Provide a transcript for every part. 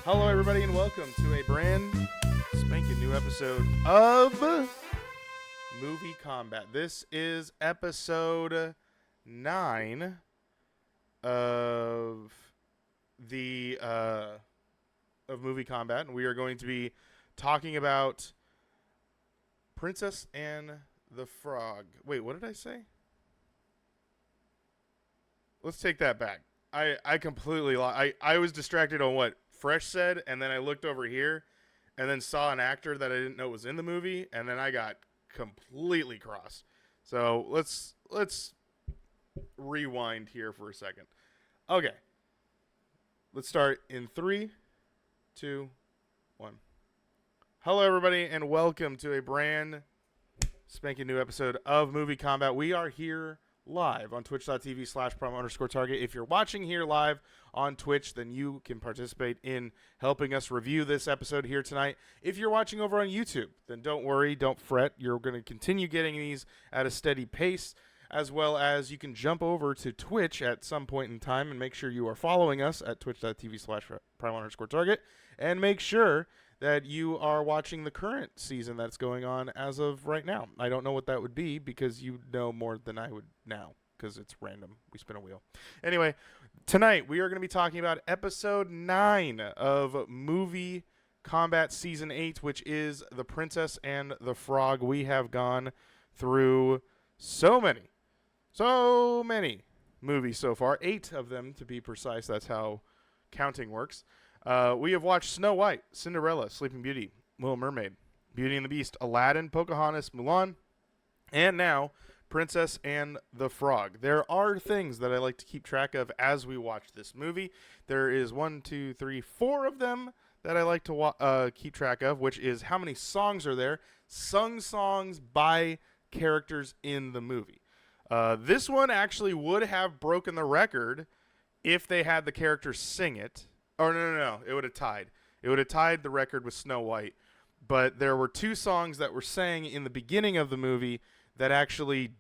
Hello, everybody, and welcome to a brand spanking new episode of MovieKombat. This is episode 9 of the of MovieKombat, and we are going to be talking about Princess and the Frog. Wait, what did I say? Let's take that back. I completely I was distracted on what Fresh said, and then I looked over here and then saw an actor that I didn't know was in the movie, and then I got completely crossed. So let's rewind here for a second. Okay. Let's start in 3, 2, 1. Hello, everybody, and welcome to a brand spanking new episode of MovieKombat. We are here live on twitch.tv/Primal_Target. If you're watching here live on Twitch, then you can participate in helping us review this episode here tonight. If you're watching over on YouTube, then don't worry, don't fret. You're going to continue getting these at a steady pace, as well as you can jump over to Twitch at some point in time and make sure you are following us at twitch.tv/Primal_Target, and make sure that you are watching the current season that's going on as of right now. I don't know what that would be because you know more than I would now because it's random. We spin a wheel. Anyway, tonight we are going to be talking about episode 9 of MovieKombat Season 8, which is The Princess and the Frog. We have gone through so many movies so far. 8 of them, to be precise. That's how counting works. We have watched Snow White, Cinderella, Sleeping Beauty, Little Mermaid, Beauty and the Beast, Aladdin, Pocahontas, Mulan, and now Princess and the Frog. There are things that I like to keep track of as we watch this movie. There is 1, 2, 3, 4 of them that I like to keep track of, which is how many songs are there, sung songs by characters in the movie. This one actually would have broken the record if they had the characters sing it. Oh, no. It would have tied. It would have tied the record with Snow White. But there were 2 songs that were sang in the beginning of the movie that actually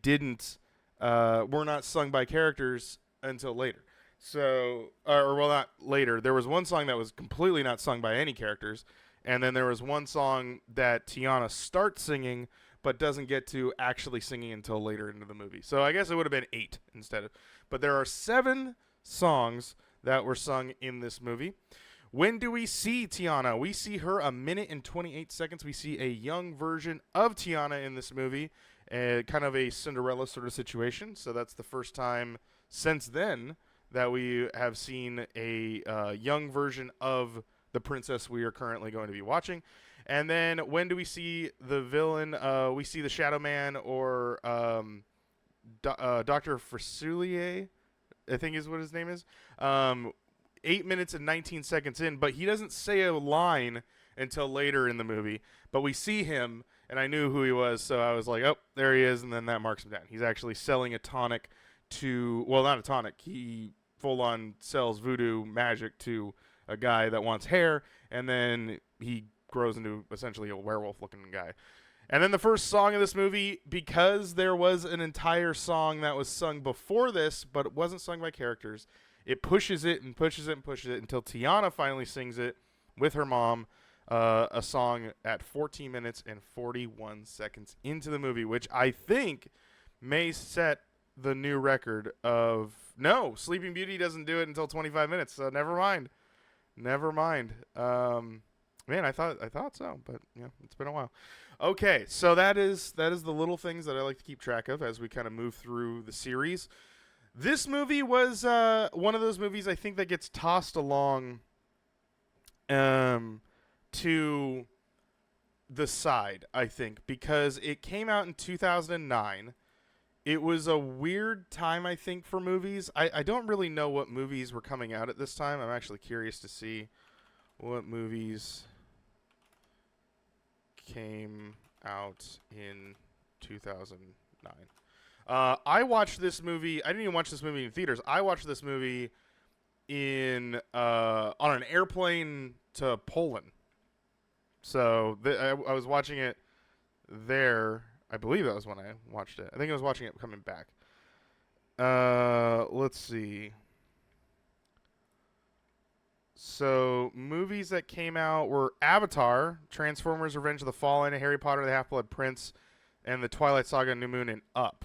were not sung by characters until later. So, not later. There was one song that was completely not sung by any characters. And then there was one song that Tiana starts singing, but doesn't get to actually singing until later into the movie. So I guess it would have been 8 instead of. But there are 7 songs that were sung in this movie. When do we see Tiana? We see her 1 minute and 28 seconds. We see a young version of Tiana in this movie, kind of a Cinderella sort of situation. So that's the first time since then that we have seen a young version of the princess we are currently going to be watching. And then when do we see the villain? We see the Shadow Man or Dr. Fasulier, I think is what his name is. 8 minutes and 19 seconds in, but he doesn't say a line until later in the movie. But we see him, and I knew who he was, so I was like, oh, there he is, and then that marks him down. He's actually selling a tonic to, well, not a tonic. He full-on sells voodoo magic to a guy that wants hair, and then he grows into essentially a werewolf-looking guy. And then the first song of this movie, because there was an entire song that was sung before this, but it wasn't sung by characters, it pushes it and pushes it and pushes it until Tiana finally sings it with her mom, a song at 14 minutes and 41 seconds into the movie, which I think may set the new record of... No, Sleeping Beauty doesn't do it until 25 minutes, so never mind. Man, I thought so, but yeah, it's been a while. Okay, so that is the little things that I like to keep track of as we kind of move through the series. This movie was one of those movies I think that gets tossed along to the side, I think, because it came out in 2009. It was a weird time, I think, for movies. I don't really know what movies were coming out at this time. I'm actually curious to see what movies came out in 2009. I watched this movie. I didn't even watch this movie in theaters. I watched this movie on an airplane to Poland. So I was watching it there. I believe that was when I watched it. I think I was watching it coming back. Let's see. So movies that came out were Avatar, Transformers: Revenge of the Fallen, Harry Potter: The Half-Blood Prince, and The Twilight Saga: New Moon and Up.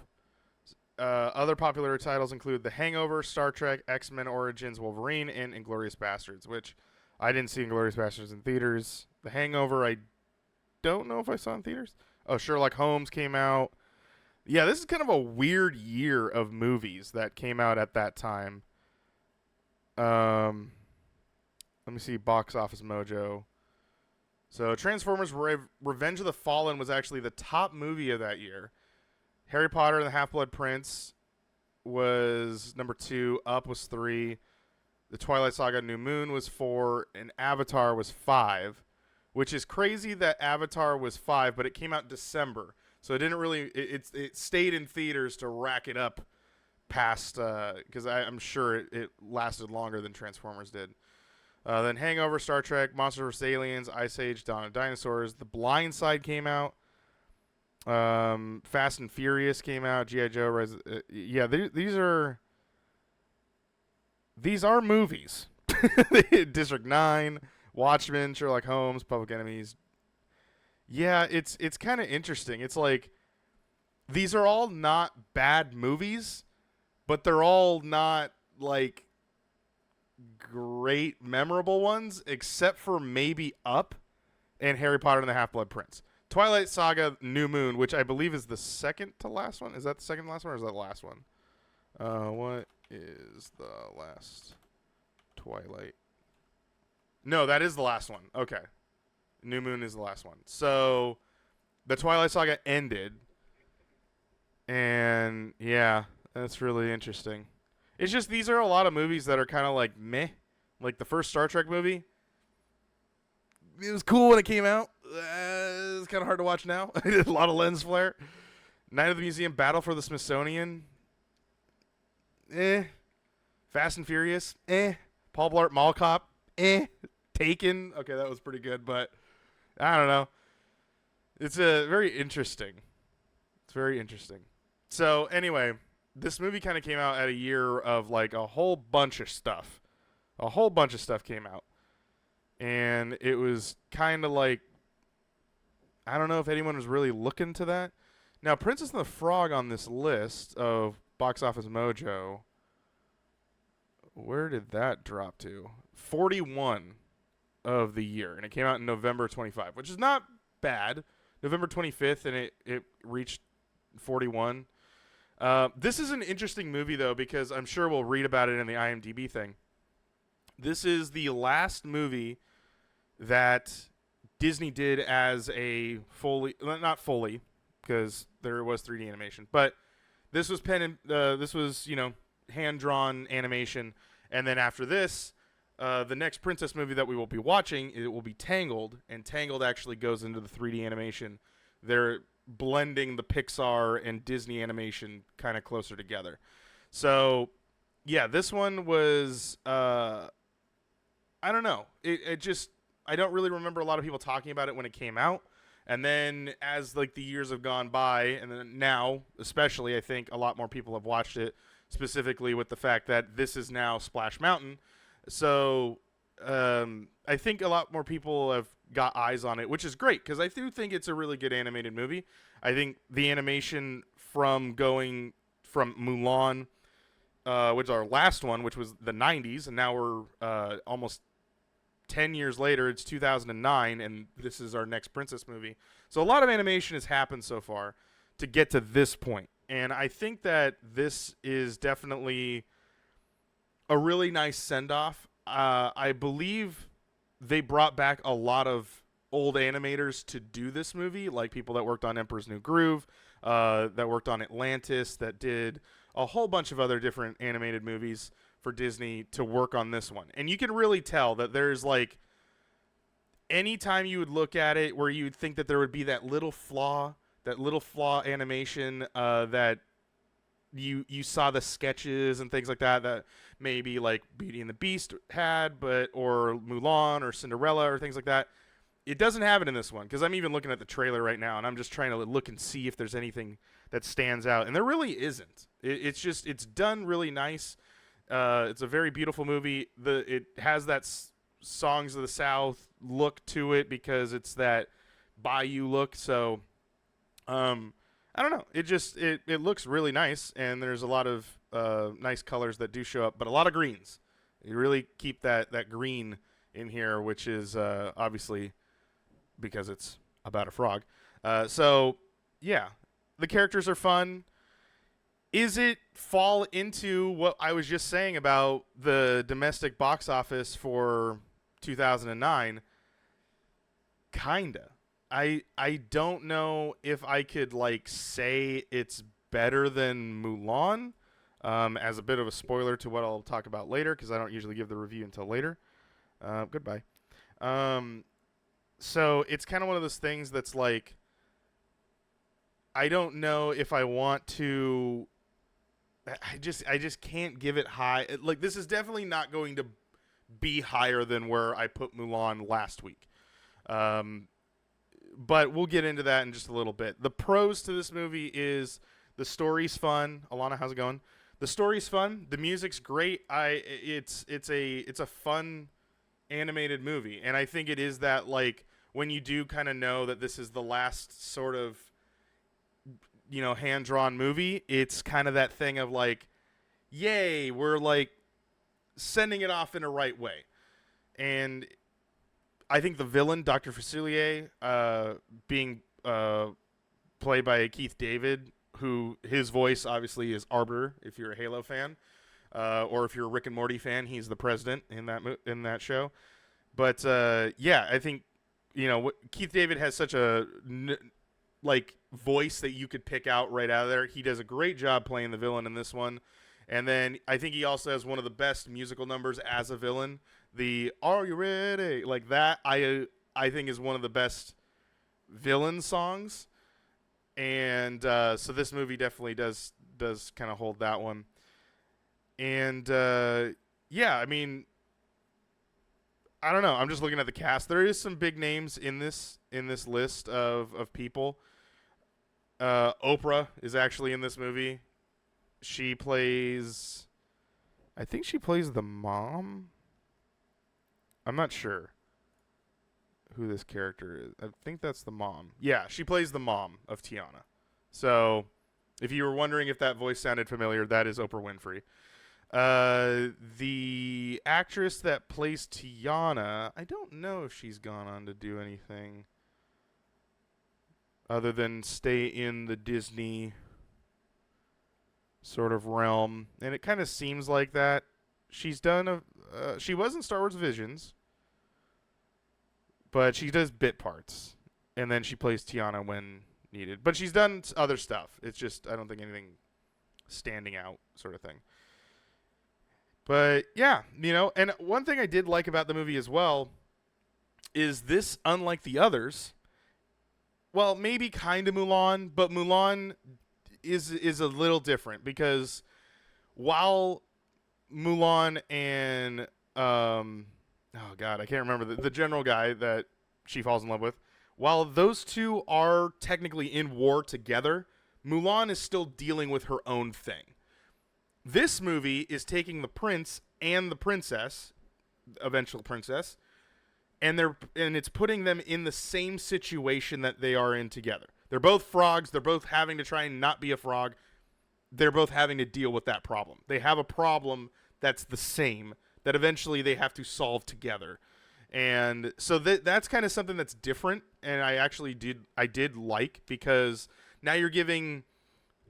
Other popular titles include The Hangover, Star Trek, X-Men Origins Wolverine, and Inglourious Basterds, which I didn't see Inglourious Basterds in theaters. The Hangover, I don't know if I saw in theaters. Oh, Sherlock Holmes came out. Yeah, this is kind of a weird year of movies that came out at that time. Let me see, Box Office Mojo. So Transformers Revenge of the Fallen was actually the top movie of that year. Harry Potter and the Half-Blood Prince was number 2. Up was 3. The Twilight Saga: New Moon was 4. And Avatar was 5. Which is crazy that Avatar was 5, but it came out in December. So it didn't really... It stayed in theaters to rack it up past... Because I'm sure it lasted longer than Transformers did. Then Hangover, Star Trek, Monsters vs. Aliens, Ice Age, Dawn of Dinosaurs. The Blind Side came out. Fast and Furious came out. G.I. Joe. These are movies. District 9, Watchmen, Sherlock Holmes, Public Enemies. Yeah, it's kind of interesting. It's like these are all not bad movies, but they're all not like great memorable ones, except for maybe Up and Harry Potter and the Half-Blood Prince. Twilight Saga: New Moon, which I believe is the second to last one. Is that the second to last one, or is that the last one? What is the last Twilight? No, that is the last one. Okay. New Moon is the last one. So the Twilight Saga ended. And yeah, that's really interesting. It's just these are a lot of movies that are kind of like meh. Like the first Star Trek movie. It was cool when it came out. It's kind of hard to watch now. A lot of lens flare. Night of the Museum: Battle for the Smithsonian. Fast and Furious. Paul Blart Mall Cop. Taken. Okay, that was pretty good, but I don't know. It's very interesting. It's very interesting. So anyway, this movie kind of came out at a year of like a whole bunch of stuff. A whole bunch of stuff came out. And it was kind of like, I don't know if anyone was really looking to that. Now, Princess and the Frog on this list of Box Office Mojo, where did that drop to? 41 of the year. And it came out in November 25, which is not bad. November 25th, and it reached 41. This is an interesting movie, though, because I'm sure we'll read about it in the IMDb thing. This is the last movie that Disney did as a not fully, because there was 3D animation, but this was hand-drawn animation, and then after this, the next princess movie that we will be watching, it will be Tangled, and Tangled actually goes into the 3D animation. They're blending the Pixar and Disney animation kind of closer together. So, yeah, this one was, I don't know. I don't really remember a lot of people talking about it when it came out. And then as like the years have gone by, and then now, especially, I think a lot more people have watched it, specifically with the fact that this is now Splash Mountain. So I think a lot more people have got eyes on it, which is great because I do think it's a really good animated movie. I think the animation from going from Mulan, which is our last one, which was the 90s, and now we're almost 10 years later, it's 2009, and this is our next princess movie. So a lot of animation has happened so far to get to this point. And I think that this is definitely a really nice send-off. I believe they brought back a lot of old animators to do this movie, like people that worked on Emperor's New Groove, that worked on Atlantis, that did a whole bunch of other different animated movies for Disney to work on this one. And you can really tell that there's like, anytime you would look at it where you'd think that there would be that little flaw animation, that you saw the sketches and things like that maybe like Beauty and the Beast had, or Mulan or Cinderella or things like that. it doesn't have it in this one, because I'm even looking at the trailer right now, and I'm just trying to look and see if there's anything that stands out, and there really isn't. It's done really nice. It's a very beautiful movie. It has that Songs of the South look to it because it's that bayou look. So, I don't know. It looks really nice, and there's a lot of nice colors that do show up, but a lot of greens. You really keep that green in here, which is obviously because it's about a frog. So, yeah, the characters are fun. Is it fall into what I was just saying about the domestic box office for 2009? Kinda. I don't know if I could like say it's better than Mulan, as a bit of a spoiler to what I'll talk about later, because I don't usually give the review until later. Goodbye. So it's kind of one of those things that's like, I don't know if I want to. I just can't give it high. Like, this is definitely not going to be higher than where I put Mulan last week. But we'll get into that in just a little bit. The pros to this movie is the story's fun. Alana, how's it going? The story's fun. The music's great. It's a fun animated movie, and I think it is that, like, when you do kind of know that this is the last sort of, you know, hand-drawn movie, it's kind of that thing of like, yay, we're like sending it off in a right way. And I think the villain, Dr. Facilier, being played by Keith David, who his voice obviously is Arbiter if you're a Halo fan, or if you're a Rick and Morty fan, he's the president in that show. But yeah, I think, you know, Keith David has such a like voice that you could pick out right out of there. He does a great job playing the villain in this one. And then I think he also has one of the best musical numbers as a villain. The "Are You Ready?" like that, I think is one of the best villain songs. And so this movie definitely does kind of hold that one. And yeah, I mean, I don't know. I'm just looking at the cast. There is some big names in this list of people. Oprah is actually in this movie. She plays, I think she plays the mom. I'm not sure who this character is. I think that's the mom. Yeah, she plays the mom of Tiana. So if you were wondering if that voice sounded familiar, that is Oprah Winfrey. The actress that plays Tiana, I don't know if she's gone on to do anything other than stay in the Disney sort of realm. And it kind of seems like that. She's done she was in Star Wars Visions, but she does bit parts. And then she plays Tiana when needed. But she's done other stuff. It's just, I don't think anything standing out sort of thing. But yeah, you know, and one thing I did like about the movie as well is this, unlike the others, well, maybe kind of Mulan, but Mulan is a little different, because while Mulan and oh god, I can't remember the general guy that she falls in love with, while those two are technically in war together, Mulan is still dealing with her own thing. This movie is taking the prince and the princess, eventual princess, and it's putting them in the same situation that they are in together. They're both frogs. They're both having to try and not be a frog. They're both having to deal with that problem. They have a problem that's the same that eventually they have to solve together. And so that's kind of something that's different, and I did like, because now you're giving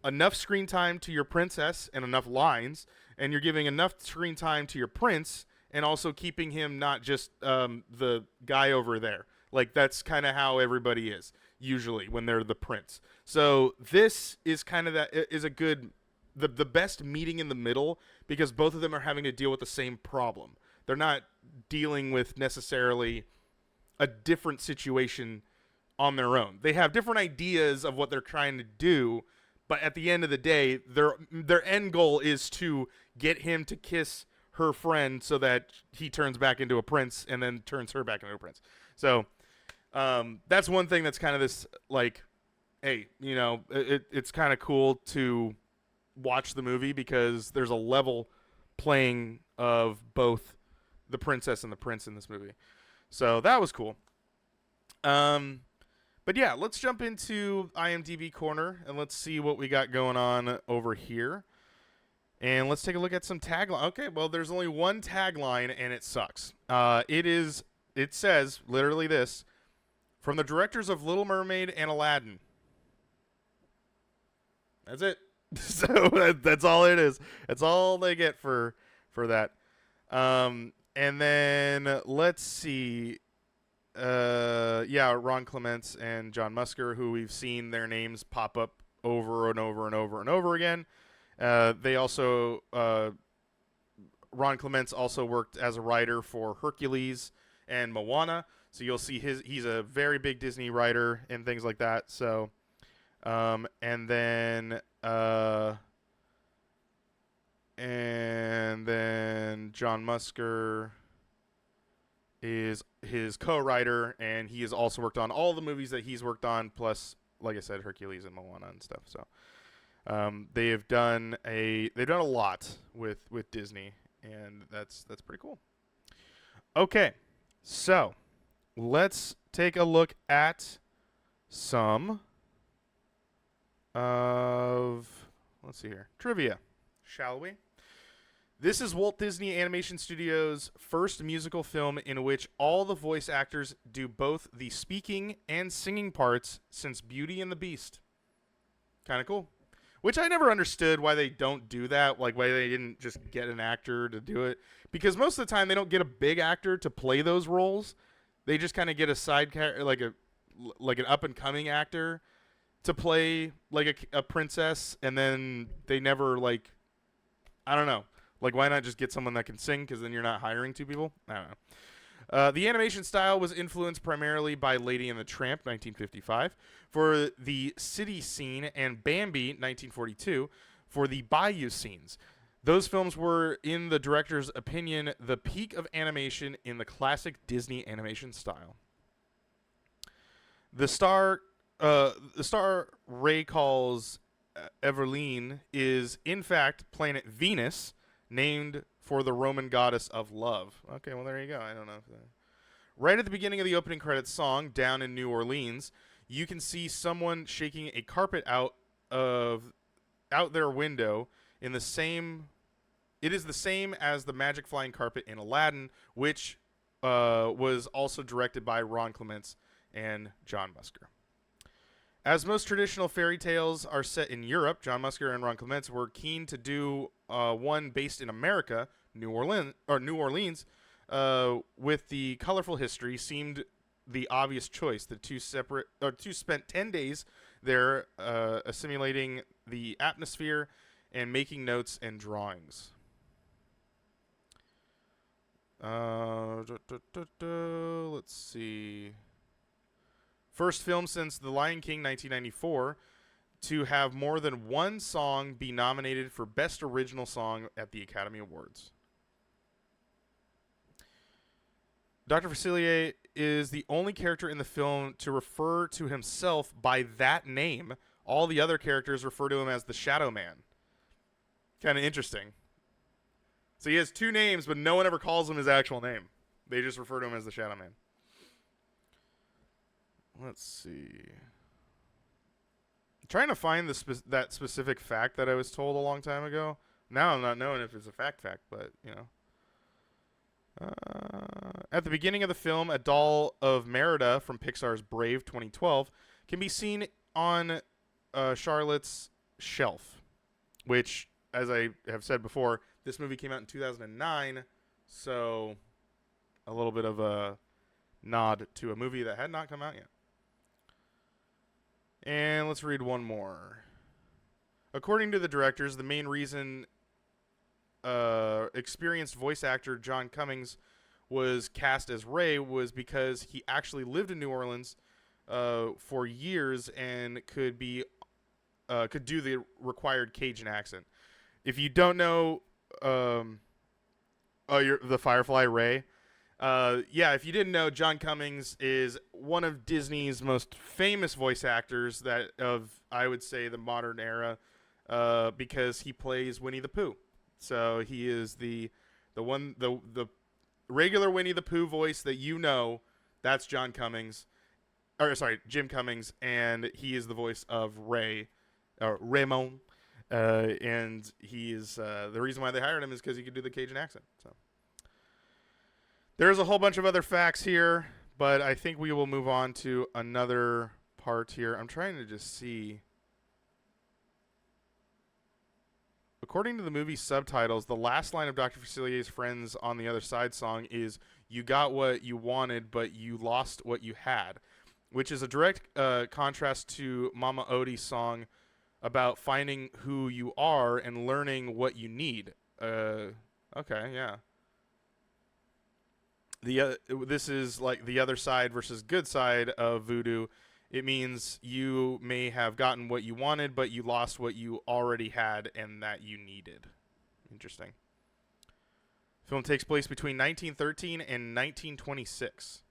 enough screen time to your princess and enough lines, and you're giving enough screen time to your prince, and also keeping him not just the guy over there. Like, that's kind of how everybody is usually when they're the prince. So this is kind of the best meeting in the middle, because both of them are having to deal with the same problem. They're not dealing with necessarily a different situation on their own. They have different ideas of what they're trying to do, but at the end of the day, their end goal is to get him to kiss her friend so that he turns back into a prince, and then turns her back into a prince. So That's one thing that's kind of this like, hey, it's kind of cool to watch the movie because there's a level playing of both the princess and the prince in this movie. So that was cool. But yeah, let's jump into IMDb Corner and let's see what we got going on over here. And let's take a look at some tagline. Okay, well, there's only one tagline, and it sucks. It says literally this: from the directors of Little Mermaid and Aladdin. That's it. So that's all it is. That's all they get for that. And then let's see. Ron Clements and John Musker, who we've seen their names pop up over and over and over and over again. They also Ron Clements also worked as a writer for Hercules and Moana, so you'll see he's a very big Disney writer and things like that. So, and then John Musker is his co-writer, and he has also worked on all the movies that he's worked on, plus, like I said, Hercules and Moana and stuff. So. They've done a lot with Disney, and that's pretty cool. Okay, so let's take a look at some of let's see here trivia, shall we? This is Walt Disney Animation Studios' first musical film in which all the voice actors do both the speaking and singing parts since Beauty and the Beast. Kind of cool. Which I never understood why they don't do that, like why they didn't just get an actor to do it. Because most of the time they don't get a big actor to play those roles. They just kind of get a side character, like an up and coming actor to play like a princess, and then they never like, I don't know, like why not just get someone that can sing? Because then you're not hiring two people. I don't know. The animation style was influenced primarily by Lady and the Tramp, 1955, for the city scene, and Bambi, 1942, for the bayou scenes. Those films were, in the director's opinion, the peak of animation in the classic Disney animation style. The star Ray calls Everline is, in fact, planet Venus, named for the Roman goddess of love. Okay, well, there you go. I don't know. Right at the beginning of the opening credits song, Down in New Orleans, you can see someone shaking a carpet out their window in the same... It is the same as the magic flying carpet in Aladdin, which was also directed by Ron Clements and John Musker. As most traditional fairy tales are set in Europe, John Musker and Ron Clements were keen to do one based in America, New Orleans, with the colorful history seemed the obvious choice. The two spent 10 days there assimilating the atmosphere and making notes and drawings. Let's see. First film since The Lion King, 1994, to have more than one song be nominated for Best Original Song at the Academy Awards. Dr. Facilier is the only character in the film to refer to himself by that name. All the other characters refer to him as the Shadow Man. Kind of interesting. So he has two names, but no one ever calls him his actual name. They just refer to him as the Shadow Man. Let's see. I'm trying to find that specific fact that I was told a long time ago. Now I'm not knowing if it's a fact, but, you know. At the beginning of the film, a doll of Merida from Pixar's Brave 2012 can be seen on Charlotte's shelf, which, as I have said before, this movie came out in 2009, so a little bit of a nod to a movie that had not come out yet. And let's read one more. According to the directors, the main reason experienced voice actor John Cummings was cast as Ray was because he actually lived in New Orleans for years and could do the required Cajun accent. If you don't know the Firefly Ray, Yeah, if you didn't know, John Cummings is one of Disney's most famous voice actors that of, I would say, the modern era, because he plays Winnie the Pooh. So he is the regular Winnie the Pooh voice that you know. That's John Cummings, or sorry, Jim Cummings, and he is the voice of Raymond. And he is the reason why they hired him is because he could do the Cajun accent. So. There's a whole bunch of other facts here, but I think we will move on to another part here. I'm trying to just see. According to the movie subtitles, the last line of Dr. Facilier's Friends on the Other Side song is, "You got what you wanted, but you lost what you had," which is a direct contrast to Mama Odie's song about finding who you are and learning what you need. Okay, yeah. This is like the other side versus good side of voodoo. It means you may have gotten what you wanted, but you lost what you already had and that you needed. Interesting. Film takes place between 1913 and 1926.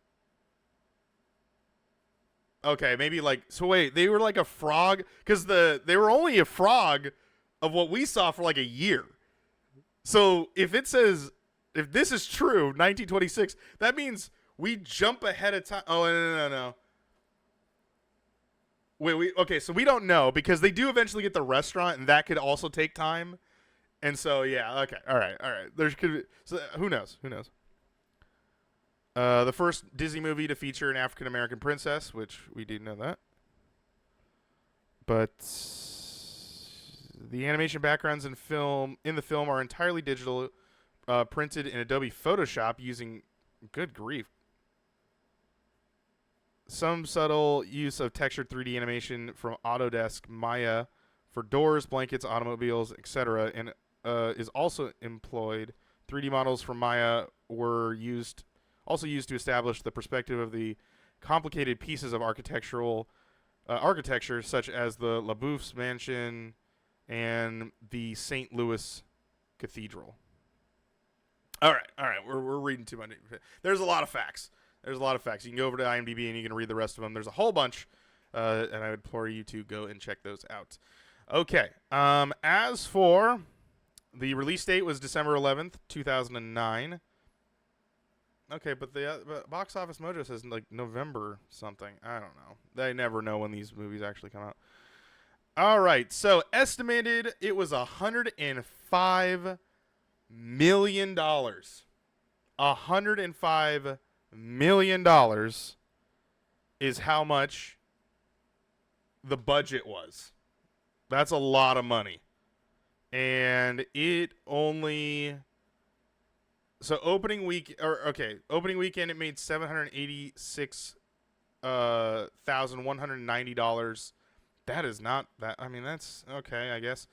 Okay, maybe like, so wait, they were like a frog, because they were only a frog of what we saw for like a year. So if it says, if this is true, 1926, that means we jump ahead of time. Oh, no. Wait, okay, so we don't know, because they do eventually get the restaurant, and that could also take time. And so, yeah, okay, all right. So who knows? The first Disney movie to feature an African American princess, which we did know that. But the animation backgrounds in the film are entirely digital, printed in Adobe Photoshop using, good grief, some subtle use of textured 3D animation from Autodesk Maya for doors, blankets, automobiles, etc., and is also employed. 3D models from Maya were also used to establish the perspective of the complicated pieces of architecture, such as the LaBeouf's mansion and the St. Louis Cathedral. All right. We're reading too much. There's a lot of facts. You can go over to IMDb and you can read the rest of them. There's a whole bunch, and I would implore you to go and check those out. Okay. As for the release date was December 11th, 2009. Okay, but the Box Office Mojo says like November something. I don't know. They never know when these movies actually come out. All right, so estimated it was $105 million. $105 million is how much the budget was. That's a lot of money. And it only... So opening weekend it made $786,190. That is not that. I mean, that's okay, I guess.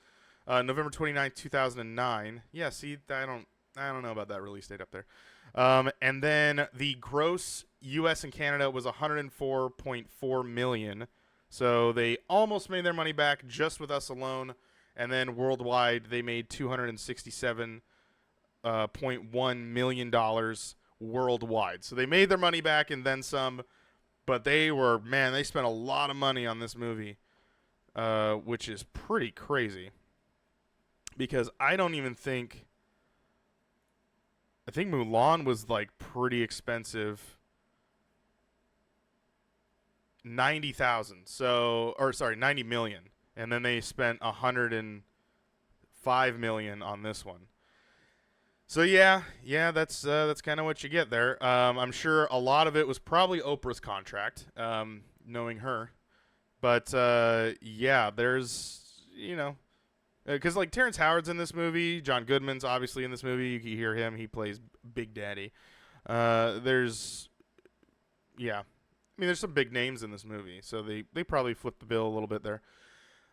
November 29th, 2009. Yeah, see, I don't know about that release date up there. And then the gross U.S. and Canada was $104.4 million. So they almost made their money back just with us alone. And then worldwide, they made $267.1 million worldwide. So they made their money back and then some. But they spent a lot of money on this movie, which is pretty crazy. Because I think Mulan was like pretty expensive. 90,000. So, or sorry, 90 million. And then they spent 105 million on this one. So yeah, that's kind of what you get there. I'm sure a lot of it was probably Oprah's contract, knowing her. But yeah, there's, because like Terrence Howard's in this movie, John Goodman's obviously in this movie. You can hear him; he plays Big Daddy. There's some big names in this movie, so they probably flipped the bill a little bit there.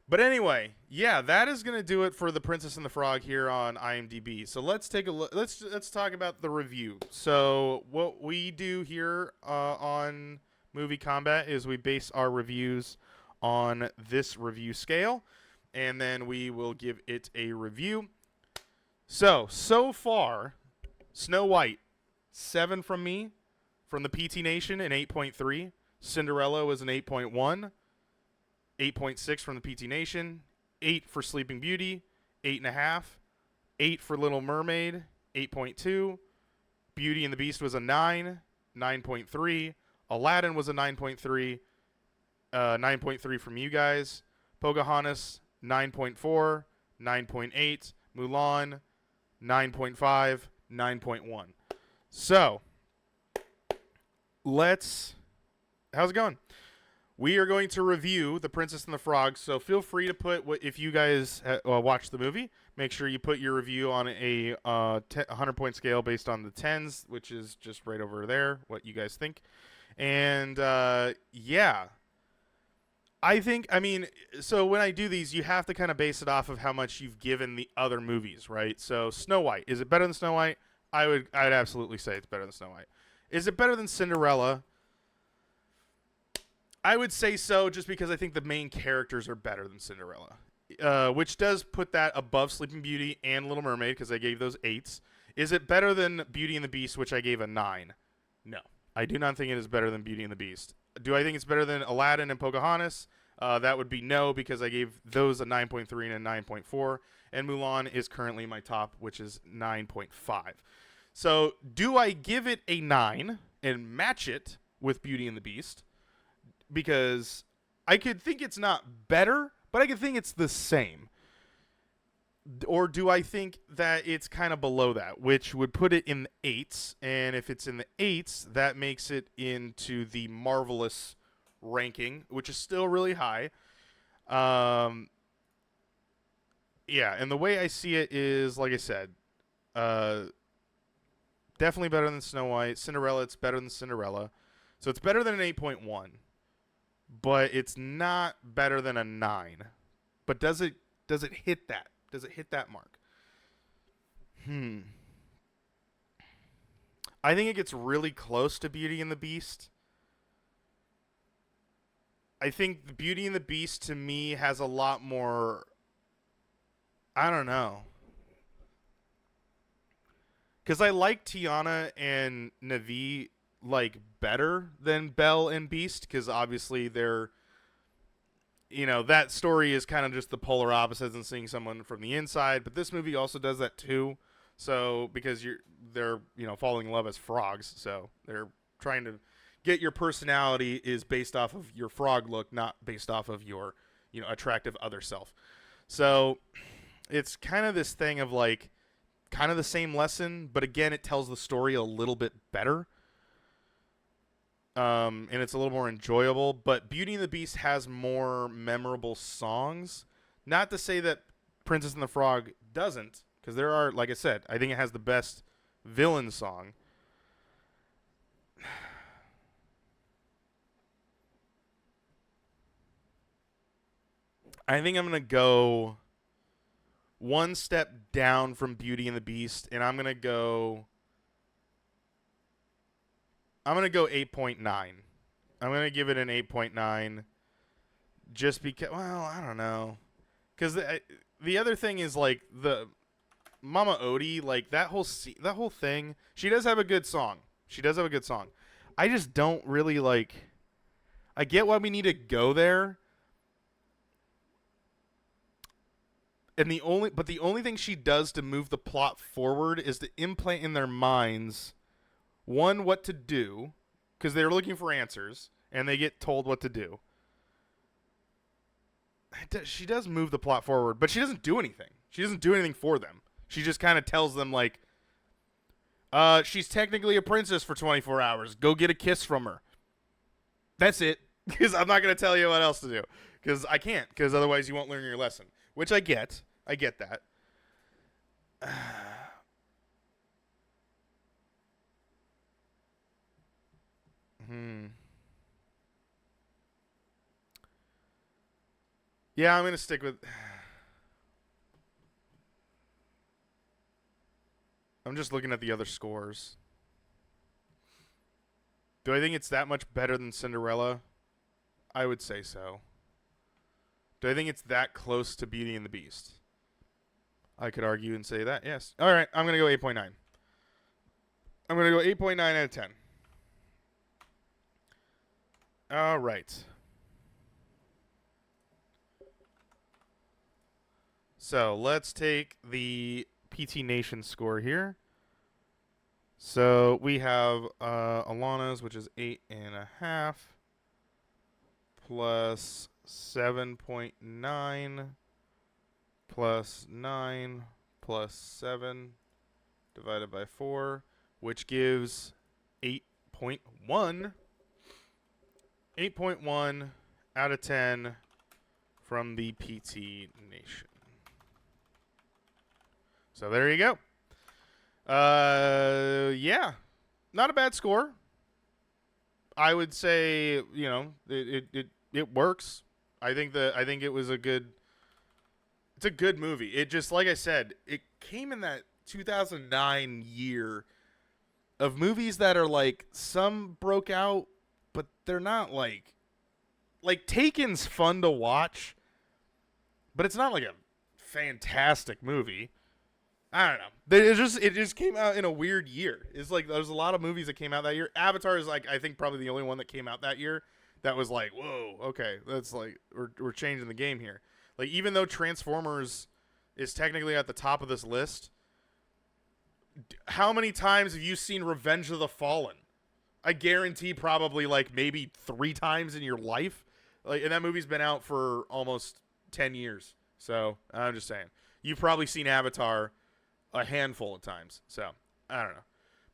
But anyway, yeah, that is going to do it for The Princess and the Frog here on IMDb. So let's take a look. Let's talk about the review. So what we do here on MovieKombat is we base our reviews on this review scale, and then we will give it a review. So far, Snow White 7 from me, from the PT Nation, an 8.3. Cinderella was an 8.1. 8.6 from the PT Nation. 8 for Sleeping Beauty. 8.5. 8 for Little Mermaid. 8.2. Beauty and the Beast was a 9. 9.3. Aladdin was a 9.3. 9.3 from you guys. Pocahontas, 9.4. 9.8. Mulan, 9.5. 9.1. So, how's it going? We are going to review The Princess and the Frog, so feel free to put, if you guys watch the movie, make sure you put your review on a 100-point scale based on the 10s, which is just right over there, what you guys think. And, yeah. So when I do these, you have to kind of base it off of how much you've given the other movies, right? So Snow White, is it better than Snow White? I'd absolutely say it's better than Snow White. Is it better than Cinderella? I would say so, just because I think the main characters are better than Cinderella, which does put that above Sleeping Beauty and Little Mermaid, because I gave those 8s. Is it better than Beauty and the Beast, which I gave a 9? No, I do not think it is better than Beauty and the Beast. Do I think it's better than Aladdin and Pocahontas? That would be no, because I gave those a 9.3 and a 9.4, and Mulan is currently my top, which is 9.5. So do I give it a 9 and match it with Beauty and the Beast? Because I could think it's not better, but I could think it's the same. Or do I think that it's kind of below that, which would put it in the 8s? And if it's in the 8s, that makes it into the marvelous ranking, which is still really high. Yeah, and the way I see it is, like I said, definitely better than Snow White. Cinderella, it's better than Cinderella. So it's better than an 8.1. But it's not better than a 9. But does it hit that? Does it hit that mark? I think it gets really close to Beauty and the Beast. I think the Beauty and the Beast, to me, has a lot more... I don't know. Because I like Tiana and Navi, better than Belle and Beast, because obviously they're... that story is kind of just the polar opposites and seeing someone from the inside, but this movie also does that too. So, because they're falling in love as frogs, so they're trying to get your personality is based off of your frog look, not based off of your, attractive other self. So, it's kind of this thing of kind of the same lesson, but again, it tells the story a little bit better. And it's a little more enjoyable, but Beauty and the Beast has more memorable songs. Not to say that Princess and the Frog doesn't, because there are, like I said, I think it has the best villain song. I think I'm going to go one step down from Beauty and the Beast, and I'm going to go 8.9. I'm going to give it an 8.9 just because, well, I don't know. Because the other thing is, the Mama Odie, that whole thing, she does have a good song. I just don't really, I get why we need to go there. And the only thing she does to move the plot forward is to implant in their minds, one, what to do, because they're looking for answers, and they get told what to do. She does move the plot forward, but she doesn't do anything. She doesn't do anything for them. She just kind of tells them, she's technically a princess for 24 hours. Go get a kiss from her. That's it. Because I'm not going to tell you what else to do. Because I can't. Because otherwise you won't learn your lesson. Which I get. I get that. Yeah, I'm going to stick with... I'm just looking at the other scores. Do I think it's that much better than Cinderella? I would say so. Do I think it's that close to Beauty and the Beast? I could argue and say that, yes. All right, I'm going to go 8.9. I'm going to go 8.9 out of 10. All right. So let's take the PT Nation score here. So we have Alana's, which is 8.5, plus 7.9, plus 9, plus 7, divided by 4, which gives 8.1. 8.1 out of 10 from the PT Nation. So there you go. Yeah, not a bad score. I would say, you know, it works. I think it was a good. It's a good movie. It just, like I said, it came in that 2009 year of movies that are like, some broke out, but they're not like Taken's fun to watch, but it's not like a fantastic movie. I don't know. It just came out in a weird year. It's like there's a lot of movies that came out that year. Avatar is like, I think, probably the only one that came out that year that was like, whoa, okay, that's like we're changing the game here. Like, even though Transformers is technically at the top of this list, how many times have you seen Revenge of the Fallen? I guarantee probably like maybe 3 times in your life. Like, and that movie's been out for almost 10 years. So I'm just saying, you've probably seen Avatar a handful of times. So I don't know,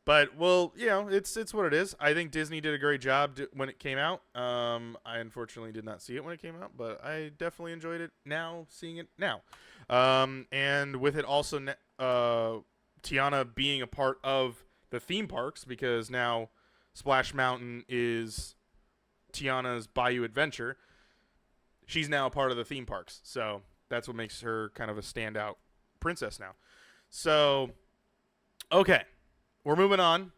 but well, you know, it's what it is. I think Disney did a great job when it came out. I unfortunately did not see it when it came out, but I definitely enjoyed it now, seeing it now. And with it also, Tiana being a part of the theme parks, because now Splash Mountain is Tiana's Bayou Adventure. She's now a part of the theme parks, so that's what makes her kind of a standout princess now. So, okay, we're moving on.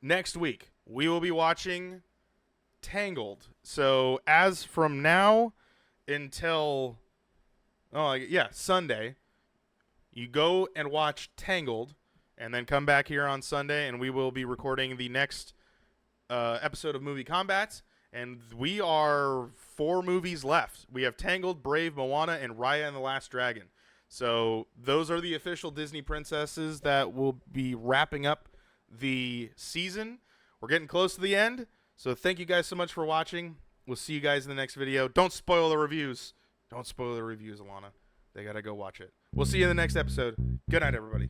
Next week, we will be watching Tangled. So, as from now until, Sunday, you go and watch Tangled, and then come back here on Sunday, and we will be recording the next episode of MovieKombat. And we are 4 movies left. We have Tangled, Brave, Moana, and Raya and the Last Dragon. So those are the official Disney princesses that will be wrapping up the season. We're getting close to the end. So thank you guys so much for watching. We'll see you guys in the next video. Don't spoil the reviews. Don't spoil the reviews, Alana. They got to go watch it. We'll see you in the next episode. Good night, everybody.